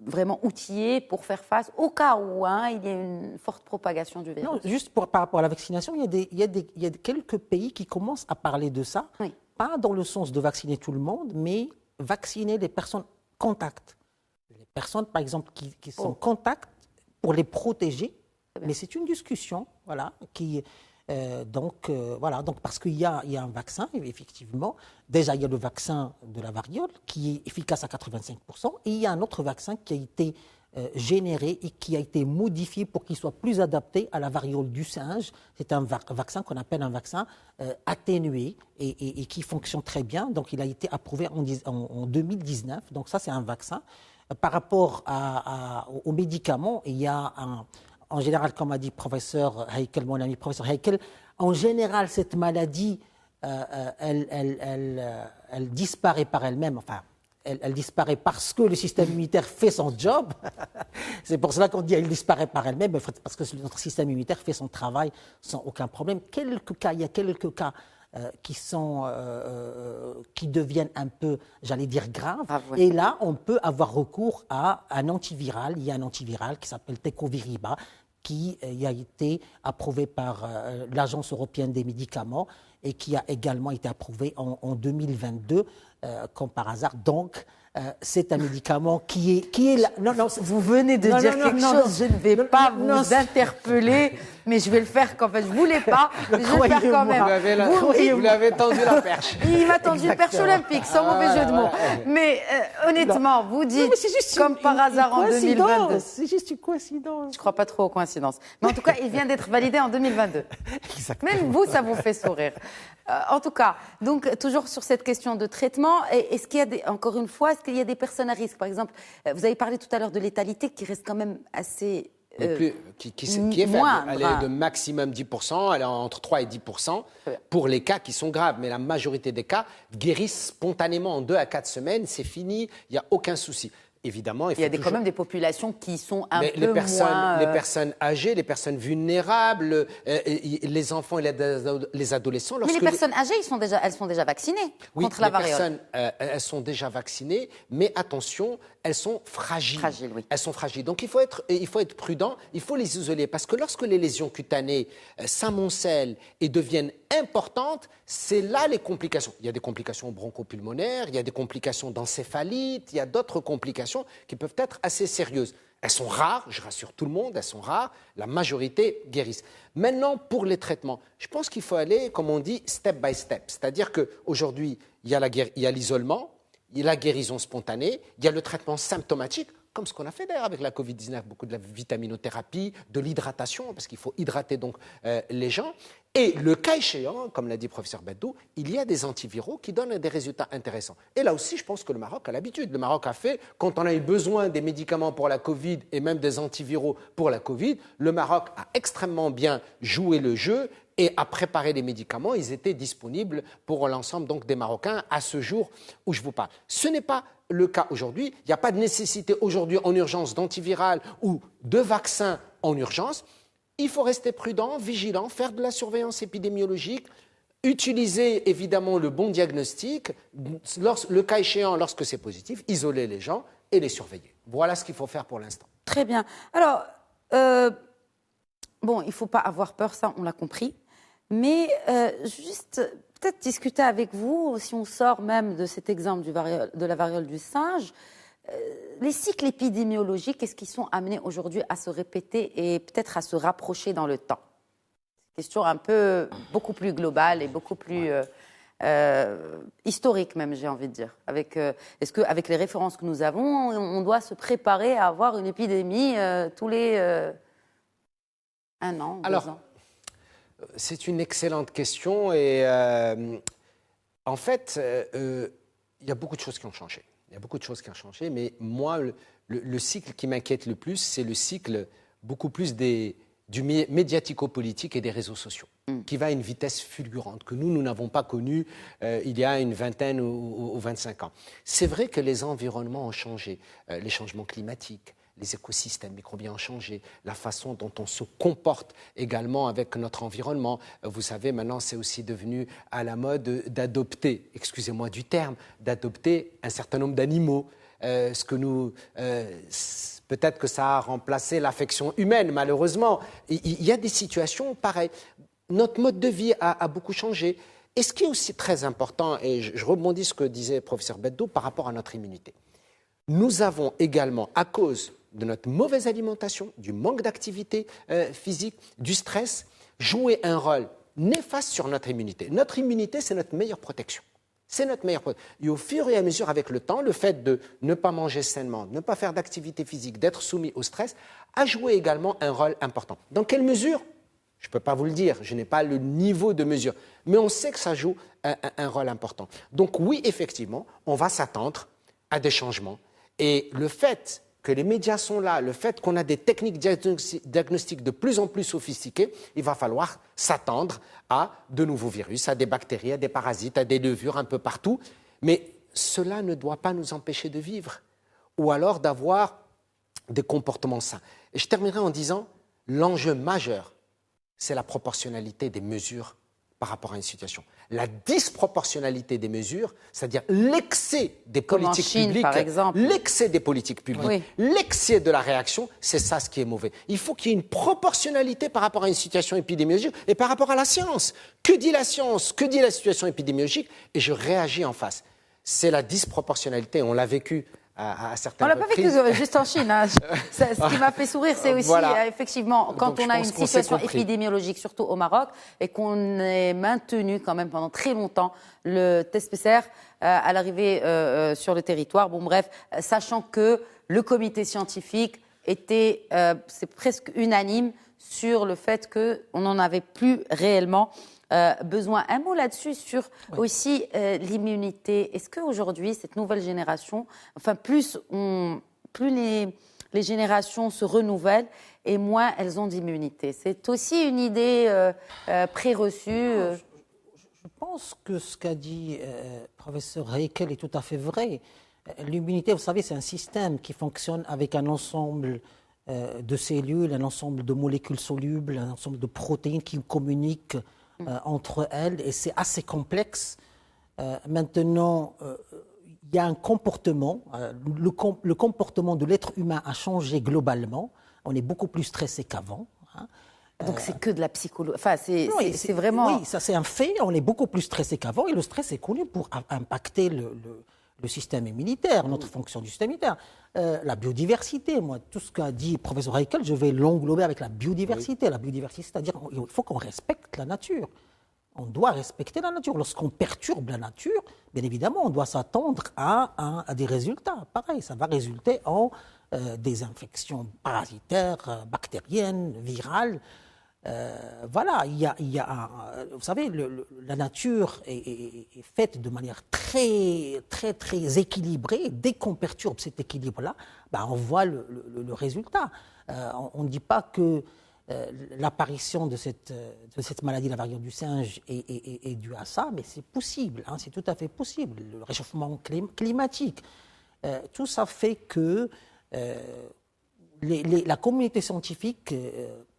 vraiment outillés pour faire face au cas où il y a une forte propagation du virus. Non, juste par rapport à la vaccination, il y a quelques pays qui commencent à parler de ça, pas dans le sens de vacciner tout le monde, mais vacciner les personnes contacts. Les personnes, par exemple, qui sont contacts pour les protéger, mais c'est une discussion, voilà, qui... Donc, parce qu'il y a un vaccin, effectivement. Déjà, il y a le vaccin de la variole qui est efficace à 85%. Et il y a un autre vaccin qui a été généré et qui a été modifié pour qu'il soit plus adapté à la variole du singe. C'est un vaccin qu'on appelle un vaccin atténué et qui fonctionne très bien. Donc, il a été approuvé en 2019. Donc, ça, c'est un vaccin. Par rapport aux médicaments, il y a en général, comme a dit professeur Heikel, mon ami professeur Heikel, en général, cette maladie, elle disparaît par elle-même. Enfin, elle disparaît parce que le système immunitaire fait son job. C'est pour cela qu'on dit qu'elle disparaît par elle-même, parce que notre système immunitaire fait son travail sans aucun problème. Il y a quelques cas qui deviennent un peu, j'allais dire, graves. Et là, on peut avoir recours à un antiviral. Il y a un antiviral qui s'appelle Tecoviriba, qui a été approuvé par l'Agence européenne des médicaments et qui a également été approuvé en 2022, comme par hasard. Donc, c'est un médicament qui est là. Non, vous venez de dire quelque chose, je ne vais pas vous interpeller, mais je vais le faire quand même. Je ne voulais pas, mais je vais le faire quand même. Vous l'avez tendu la perche. Il m'a tendu une perche olympique, sans mauvais jeu de mots. Mais honnêtement, vous dites, comme par hasard en 2022. C'est juste une coïncidence. Je ne crois pas trop aux coïncidences. Mais en tout cas, il vient d'être validé en 2022. Exactement. Même vous, ça vous fait sourire. En tout cas, donc toujours sur cette question de traitement, est-ce qu'il y a encore une fois, est-ce qu'il y a des personnes à risque? Par exemple, vous avez parlé tout à l'heure de létalité qui reste quand même assez qui est faible. Elle est de maximum 10%, elle est entre 3 et 10% pour les cas qui sont graves. Mais la majorité des cas guérissent spontanément en 2 à 4 semaines, c'est fini, il n'y a aucun souci. évidemment... Il y a quand même des populations qui sont un peu moins... Les personnes âgées, les personnes vulnérables, les enfants et les adolescents... Mais les personnes âgées, elles sont déjà vaccinées contre la variole. Oui, les personnes, elles sont déjà vaccinées, mais attention, elles sont fragiles. Oui. Elles sont fragiles. Donc, il faut être prudent, il faut les isoler. Parce que lorsque les lésions cutanées s'amoncellent et deviennent importantes, c'est là les complications. Il y a des complications bronchopulmonaires, il y a des complications d'encéphalite, il y a d'autres complications qui peuvent être assez sérieuses. Elles sont rares, je rassure tout le monde, elles sont rares, la majorité guérissent. Maintenant, pour les traitements, je pense qu'il faut aller, comme on dit, step by step. C'est-à-dire qu'aujourd'hui, il y a l'isolement, il y a la guérison spontanée, il y a le traitement symptomatique, comme ce qu'on a fait d'ailleurs avec la Covid-19, beaucoup de la vitaminothérapie, de l'hydratation, parce qu'il faut hydrater donc les gens. Et le cas échéant, comme l'a dit le professeur Beddou, il y a des antiviraux qui donnent des résultats intéressants. Et là aussi, je pense que le Maroc a l'habitude. Le Maroc a fait, quand on a eu besoin des médicaments pour la Covid et même des antiviraux pour la Covid, le Maroc a extrêmement bien joué le jeu et a préparé les médicaments. Ils étaient disponibles pour l'ensemble donc des Marocains à ce jour où je vous parle. Ce n'est pas le cas aujourd'hui. Il n'y a pas de nécessité aujourd'hui en urgence d'antiviral ou de vaccin en urgence. Il faut rester prudent, vigilant, faire de la surveillance épidémiologique, utiliser évidemment le bon diagnostic, le cas échéant, lorsque c'est positif, isoler les gens et les surveiller. Voilà ce qu'il faut faire pour l'instant. Très bien. Alors, bon, il ne faut pas avoir peur, ça, on l'a compris. Mais juste peut-être discuter avec vous, si on sort même de cet exemple de la variole du singe, les cycles épidémiologiques, est-ce qu'ils sont amenés aujourd'hui à se répéter et peut-être à se rapprocher dans le temps? Question un peu beaucoup plus globale et beaucoup plus historique même, j'ai envie de dire. Est-ce qu'avec les références que nous avons, on doit se préparer à avoir une épidémie tous les 1 an, 2 ans? C'est une excellente question et en fait, il y a beaucoup de choses qui ont changé. Il y a beaucoup de choses qui ont changé, mais moi, le cycle qui m'inquiète le plus, c'est le cycle beaucoup plus du médiatico-politique et des réseaux sociaux, qui va à une vitesse fulgurante, que nous n'avons pas connue il y a une vingtaine ou 25 ans. C'est vrai que les environnements ont changé, les changements climatiques, les écosystèmes microbiens ont changé, la façon dont on se comporte également avec notre environnement. Vous savez, maintenant, c'est aussi devenu à la mode d'adopter, excusez-moi du terme, d'adopter un certain nombre d'animaux. Peut-être que ça a remplacé l'affection humaine, malheureusement. Il y a des situations pareilles. Notre mode de vie a beaucoup changé. Et ce qui est aussi très important, et je rebondis sur ce que disait le professeur Beddou par rapport à notre immunité. Nous avons également, à cause de notre mauvaise alimentation, du manque d'activité physique, du stress, joué un rôle néfaste sur notre immunité. Notre immunité, c'est notre meilleure protection. C'est notre meilleure protection. Et au fur et à mesure, avec le temps, le fait de ne pas manger sainement, de ne pas faire d'activité physique, d'être soumis au stress, a joué également un rôle important. Dans quelle mesure ? Je ne peux pas vous le dire, je n'ai pas le niveau de mesure, mais on sait que ça joue un rôle important. Donc oui, effectivement, on va s'attendre à des changements. Et le fait que les médias sont là, le fait qu'on a des techniques diagnostiques de plus en plus sophistiquées, il va falloir s'attendre à de nouveaux virus, à des bactéries, à des parasites, à des levures un peu partout. Mais cela ne doit pas nous empêcher de vivre ou alors d'avoir des comportements sains. Et je terminerai en disant, l'enjeu majeur, c'est la proportionnalité des mesures par rapport à une situation. La disproportionnalité des mesures, c'est-à-dire l'excès des politiques publiques, par exemple. L'excès des politiques publiques, l'excès de la réaction, c'est ça ce qui est mauvais. Il faut qu'il y ait une proportionnalité par rapport à une situation épidémiologique et par rapport à la science. Que dit la science? Que dit la situation épidémiologique? Et je réagis en face. C'est la disproportionnalité, on l'a vécu à certaines reprises. On l'a pas vécu juste en Chine. Hein. Ce qui m'a fait sourire, c'est aussi, effectivement, quand on a une situation épidémiologique, surtout au Maroc, et qu'on ait maintenu quand même pendant très longtemps le test PCR à l'arrivée sur le territoire. Bon, bref, sachant que le comité scientifique était, c'est presque unanime sur le fait qu'on n'en avait plus réellement besoin. Un mot là-dessus sur aussi l'immunité. Est-ce qu'aujourd'hui, cette nouvelle génération, enfin plus les générations se renouvellent et moins elles ont d'immunité? C'est aussi une idée préreçue. Je pense que ce qu'a dit professeur Heikel est tout à fait vrai. L'immunité, vous savez, c'est un système qui fonctionne avec un ensemble de cellules, un ensemble de molécules solubles, un ensemble de protéines qui communiquent entre elles, et c'est assez complexe. Maintenant, il y a un comportement, le comportement de l'être humain a changé globalement. On est beaucoup plus stressé qu'avant. Hein. Donc c'est que de la psychologie. Enfin, c'est vraiment. Oui, ça c'est un fait. On est beaucoup plus stressé qu'avant, et le stress est connu pour impacter le système immunitaire, notre fonction du système immunitaire. La biodiversité, moi, tout ce qu'a dit le professeur Heikel, je vais l'englober avec la biodiversité. La biodiversité, c'est-à-dire qu'il faut qu'on respecte la nature. On doit respecter la nature. Lorsqu'on perturbe la nature, bien évidemment, on doit s'attendre à des résultats. Pareil, ça va résulter en des infections parasitaires, bactériennes, virales. Voilà, vous savez, la nature est faite de manière très, très, très équilibrée. Dès qu'on perturbe cet équilibre-là, on voit le résultat. On ne dit pas que l'apparition de cette maladie, la variole du singe, est due à ça, mais c'est possible, hein, c'est tout à fait possible. Le réchauffement climatique, tout ça fait que la communauté scientifique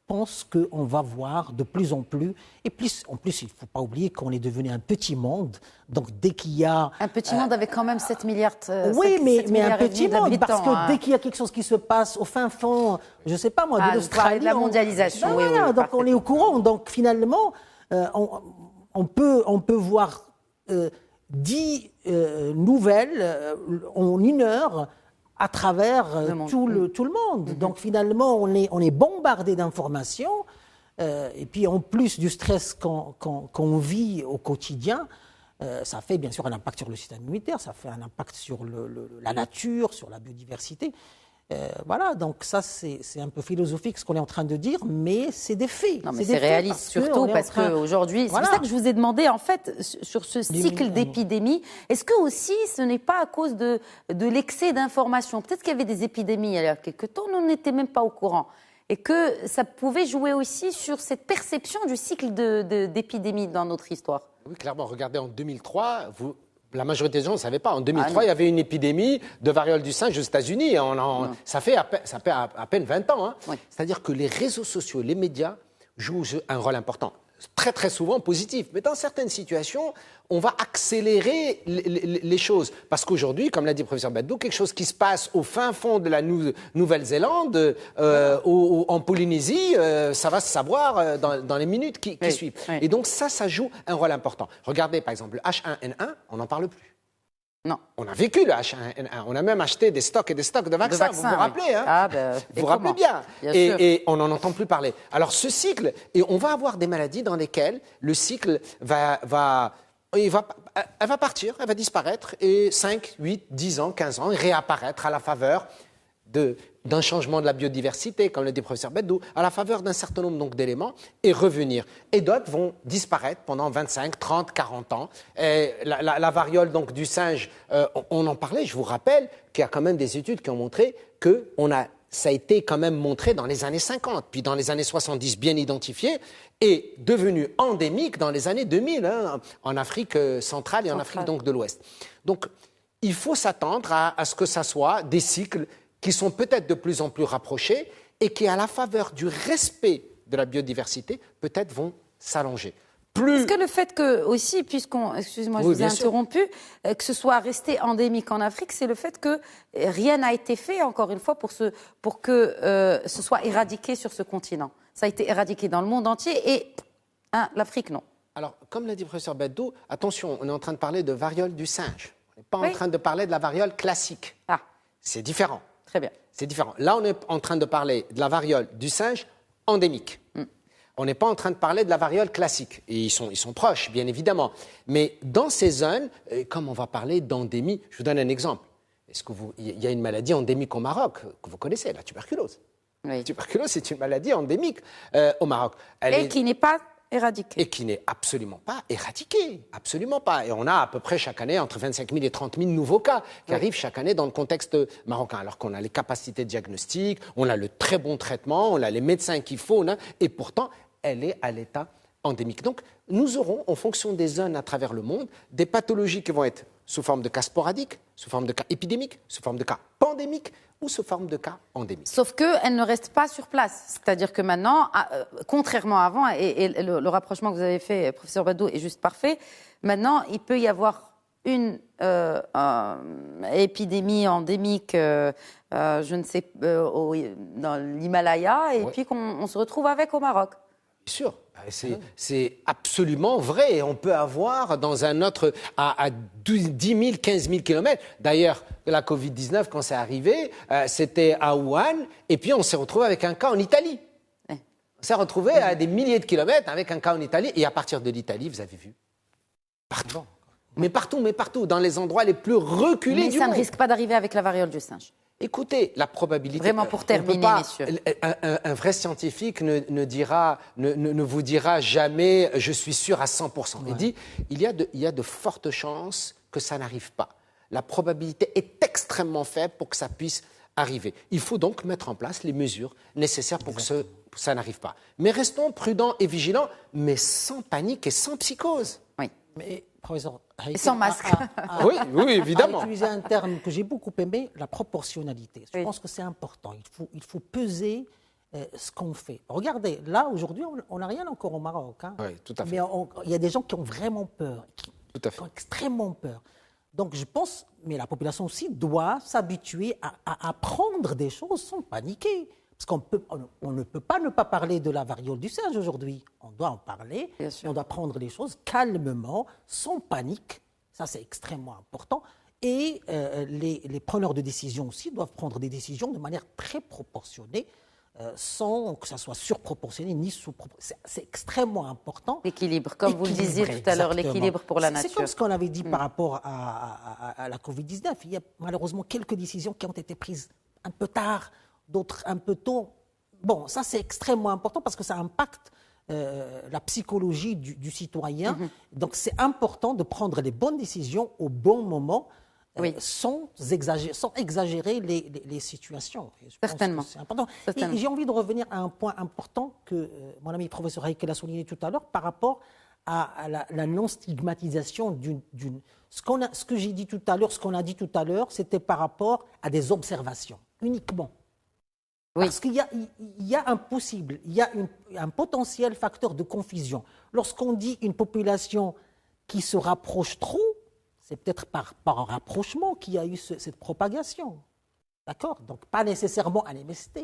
pense qu'on va voir de plus en plus, et plus, en plus, il ne faut pas oublier qu'on est devenu un petit monde, donc dès qu'il y a... Un petit monde avec quand même 7 milliards oui, mais un petit monde, parce que dès qu'il y a quelque chose qui se passe au fin fond, je ne sais pas moi, de l'Australie... de la mondialisation, oui, voilà, donc on est au courant, donc finalement, on peut voir 10 nouvelles en 1 heure, à travers tout le monde. Donc finalement, on est bombardé d'informations, et puis en plus du stress qu'on vit au quotidien, ça fait bien sûr un impact sur le système immunitaire, ça fait un impact sur la nature, sur la biodiversité. Voilà, donc ça c'est un peu philosophique ce qu'on est en train de dire, mais c'est des faits. Non, mais c'est réaliste surtout parce qu'aujourd'hui, c'est pour ça que je vous ai demandé en fait sur ce cycle d'épidémie, est-ce que aussi ce n'est pas à cause de l'excès d'informations? Peut-être qu'il y avait des épidémies il y a quelque temps, nous n'étions même pas au courant. Et que ça pouvait jouer aussi sur cette perception du cycle d'épidémie dans notre histoire. Oui, clairement. Regardez, en 2003, la majorité des gens ne savaient pas. En 2003, il y avait une épidémie de variole du singe aux États-Unis. Ça fait à peine 20 ans. Hein. Oui. C'est-à-dire que les réseaux sociaux, les médias jouent un rôle important. Très, très souvent positif. Mais dans certaines situations, on va accélérer les choses. Parce qu'aujourd'hui, comme l'a dit le professeur Beddou, quelque chose qui se passe au fin fond de la Nouvelle-Zélande, en Polynésie, ça va se savoir dans les minutes qui suivent. Oui. Et donc ça joue un rôle important. Regardez, par exemple, le H1N1, on n'en parle plus. Non. On a vécu le H1N1. On a même acheté des stocks et des stocks de vaccins. Vous vous rappelez, oui. Hein? Vous vous rappelez bien. Et on n'en entend plus parler. Alors ce cycle, et on va avoir des maladies dans lesquelles le cycle elle va partir, elle va disparaître, et 5, 8, 10 ans, 15 ans, réapparaître à la faveur d'un changement de la biodiversité, comme le dit le professeur Beddou, à la faveur d'un certain nombre d'éléments, et revenir. Et d'autres vont disparaître pendant 25, 30, 40 ans. Et la variole donc, du singe, on en parlait, je vous rappelle qu'il y a quand même des études qui ont montré que ça a été quand même montré dans les années 50, puis dans les années 70, bien identifié, et devenu endémique dans les années 2000, hein, en Afrique centrale et en Afrique donc, de l'Ouest. Donc, il faut s'attendre à ce que ça soit des cycles qui sont peut-être de plus en plus rapprochés et qui, à la faveur du respect de la biodiversité, peut-être vont s'allonger. Est-ce que le fait que, aussi, excusez-moi, je vous ai interrompu, que ce soit resté endémique en Afrique, c'est le fait que rien n'a été fait, encore une fois, pour que ce soit éradiqué sur ce continent. Ça a été éradiqué dans le monde entier et l'Afrique, non. Alors, comme l'a dit le professeur Beddou, attention, on est en train de parler de variole du singe. On n'est pas en train de parler de la variole classique. C'est différent. Très bien. C'est différent. Là, on est en train de parler de la variole du singe endémique. On n'est pas en train de parler de la variole classique. Et ils sont proches, bien évidemment. Mais dans ces zones, comme on va parler d'endémie, je vous donne un exemple. Il y a une maladie endémique au Maroc que vous connaissez, la tuberculose. Oui. La tuberculose, c'est une maladie endémique au Maroc. Qui n'est pas éradiquée. Et qui n'est absolument pas éradiquée. Absolument pas. Et on a à peu près chaque année entre 25 000 et 30 000 nouveaux cas qui arrivent chaque année dans le contexte marocain. Alors qu'on a les capacités de diagnostic, on a le très bon traitement, on a les médecins qu'il faut, et pourtant, elle est à l'état endémique. Donc, nous aurons, en fonction des zones à travers le monde, des pathologies qui vont être sous forme de cas sporadiques, sous forme de cas épidémiques, sous forme de cas pandémiques ou sous forme de cas endémiques. Sauf qu'elle ne reste pas sur place. C'est-à-dire que maintenant, contrairement à avant, et le rapprochement que vous avez fait, professeur Badou, est juste parfait, maintenant, il peut y avoir une épidémie endémique, je ne sais, dans l'Himalaya, et puis qu'on se retrouve avec au Maroc. Bien sûr. C'est absolument vrai. On peut avoir dans un autre, à 10 000, 15 000 kilomètres. D'ailleurs, la Covid-19, quand c'est arrivé, c'était à Wuhan, et puis on s'est retrouvé avec un cas en Italie. On s'est retrouvé à des milliers de kilomètres avec un cas en Italie, et à partir de l'Italie, vous avez vu, partout. Mais partout, dans les endroits les plus reculés du monde. Mais ça ne risque pas d'arriver avec la variole du singe. Écoutez, la probabilité... Vraiment pour terminer, messieurs. Un vrai scientifique ne vous dira jamais « je suis sûr à 100%». Il dit il y a de fortes chances que ça n'arrive pas. La probabilité est extrêmement faible pour que ça puisse arriver. Il faut donc mettre en place les mesures nécessaires pour que ça n'arrive pas. Mais restons prudents et vigilants, mais sans panique et sans psychose. Oui. Mais, professeur, et sans masque. Oui, évidemment. À utiliser un terme que j'ai beaucoup aimé, la proportionnalité. Je pense que c'est important. Il faut peser ce qu'on fait. Regardez, là, aujourd'hui, on n'a rien encore au Maroc. Hein. Oui, tout à fait. Mais il y a des gens qui ont vraiment peur, qui ont extrêmement peur. Donc, je pense, mais la population aussi doit s'habituer à apprendre des choses sans paniquer. Parce qu'on ne peut pas ne pas parler de la variole du singe aujourd'hui. On doit en parler, et on doit prendre les choses calmement, sans panique. Ça, c'est extrêmement important. Et les preneurs de décision aussi doivent prendre des décisions de manière très proportionnée, sans que ça soit surproportionné ni sous-proportionné. C'est extrêmement important. L'équilibre, comme vous le disiez tout à l'heure, l'équilibre pour la nature. C'est comme ce qu'on avait dit par rapport à la Covid-19. Il y a malheureusement quelques décisions qui ont été prises un peu tard, d'autres un peu tôt. Bon, ça c'est extrêmement important parce que ça impacte la psychologie du citoyen. Donc c'est important de prendre les bonnes décisions au bon moment, sans exagérer les situations. Certainement. C'est important. Et j'ai envie de revenir à un point important que mon ami professeur Heikel a souligné tout à l'heure par rapport à la non-stigmatisation ce que j'ai dit tout à l'heure, ce qu'on a dit tout à l'heure, c'était par rapport à des observations uniquement. Oui. Parce qu'il y a un potentiel facteur de confusion. Lorsqu'on dit une population qui se rapproche trop, c'est peut-être par rapprochement qu'il y a eu cette propagation. D'accord? Donc, pas nécessairement un MST,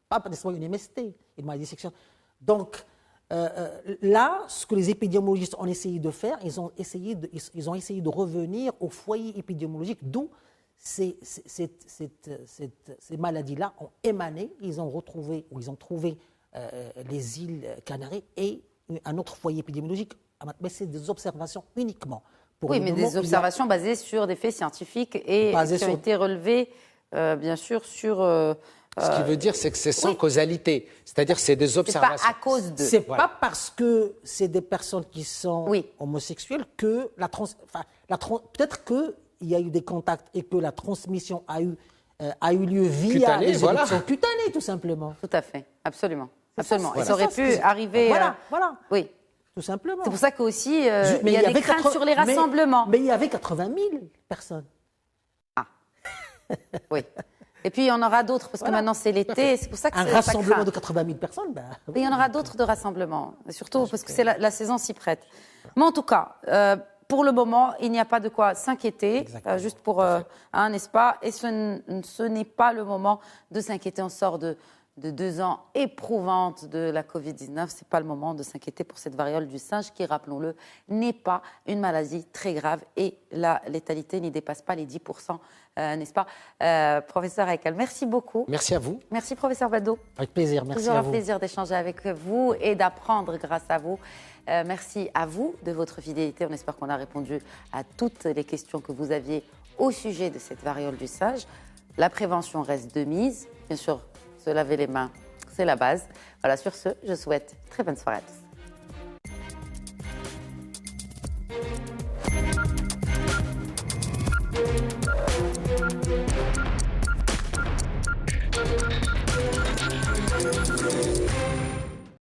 pas nécessairement une MST, une maladie sexuelle. Donc, là, ce que les épidémiologistes ont essayé de faire, ils ont essayé de revenir au foyer épidémiologique, d'où ces maladies-là ont émané, ils ont trouvé les îles Canaries et un autre foyer épidémiologique. Mais c'est des observations uniquement. Mais des observations basées sur des faits scientifiques et qui ont été relevées, bien sûr, sur... Ce qui veut dire, c'est que c'est sans causalité. C'est-à-dire c'est des observations. C'est pas à cause de... C'est pas parce que c'est des personnes qui sont homosexuelles que peut-être qu'il y a eu des contacts et que la transmission a eu lieu via les éruptions cutanées, tout simplement. Tout à fait, absolument. Absolument. Et ça aurait pu arriver... Voilà. Oui. Tout simplement. C'est pour ça qu'aussi, il y a des craintes sur les rassemblements. Mais il y avait 80 000 personnes. Ah, oui. Et puis, il y en aura d'autres, parce que maintenant, c'est l'été. C'est pour ça que un rassemblement de 80 000 personnes, il y en aura d'autres de rassemblements, surtout parce que c'est la saison s'y prête. Mais en tout cas, pour le moment, il n'y a pas de quoi s'inquiéter, juste pour n'est-ce pas? Et ce n'est pas le moment de s'inquiéter. On sort de 2 ans éprouvantes de la Covid-19, ce n'est pas le moment de s'inquiéter pour cette variole du singe qui, rappelons-le, n'est pas une maladie très grave et la létalité n'y dépasse pas les 10%, n'est-ce pas? Professeur Heikel, merci beaucoup. Merci à vous. Merci, professeur Badou. Avec plaisir, merci Toujours à vous. un plaisir d'échanger avec vous et d'apprendre grâce à vous. Merci à vous de votre fidélité. On espère qu'on a répondu à toutes les questions que vous aviez au sujet de cette variole du singe. La prévention reste de mise, bien sûr. Se laver les mains, c'est la base. Voilà, sur ce, je souhaite très bonne soirée à tous.